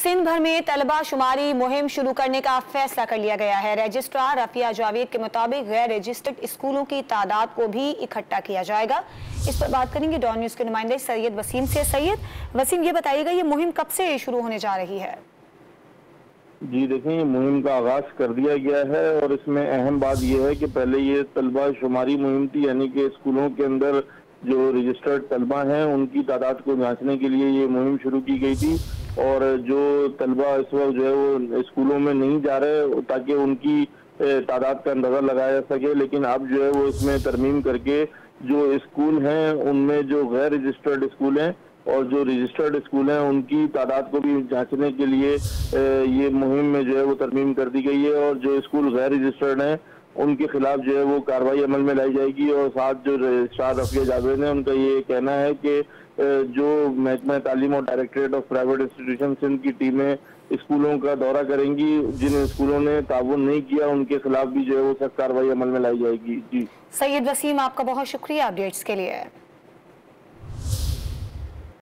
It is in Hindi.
सिंध भर में तलबा शुमारी मुहिम शुरू करने का फैसला कर लिया गया है। रजिस्ट्रार रफिया जावेद के मुताबिक गैर रजिस्टर्ड स्कूलों की तादाद को भी इकट्ठा किया जाएगा। इस पर बात करेंगे डॉन न्यूज के नुमाइंदे सैयद वसीम से। सैयद वसीम, ये बताइएगा ये मुहिम कब से शुरू होने जा रही है? जी देखें, ये मुहिम का आगाज कर दिया गया है और इसमें अहम बात यह है कि पहले ये तलबा शुमारी मुहिम थी, यानी कि स्कूलों के अंदर जो रजिस्टर्ड तलबा हैं उनकी तादाद को जांचने के लिए ये मुहिम शुरू की गई थी। और जो तलबा इस वक्त जो है वो स्कूलों में नहीं जा रहे ताकि उनकी तादाद का अंदाजा लगाया जा सके, लेकिन अब जो है वो इसमें तरमीम करके जो स्कूल हैं उनमें जो गैर रजिस्टर्ड स्कूल हैं और जो रजिस्टर्ड स्कूल हैं उनकी तादाद को भी जांचने के लिए ये मुहिम में जो है वो तरमीम कर दी गई है। और जो स्कूल गैर रजिस्टर्ड हैं उनके खिलाफ जो है वो कार्रवाई अमल में लाई जाएगी। और साथ जो रजिस्ट्रार रफिया जावेद हैं उनका ये कहना है कि जो महकमा तालीम और directorate of private institution Sindh की टीमें स्कूलों का दौरा करेंगी, जिन स्कूलों ने ताउन नहीं किया उनके खिलाफ भी जो है वो सख्त कार्रवाई अमल में लाई जाएगी। जी सैयद वसीम, आपका बहुत शुक्रिया अपडेट्स के लिए।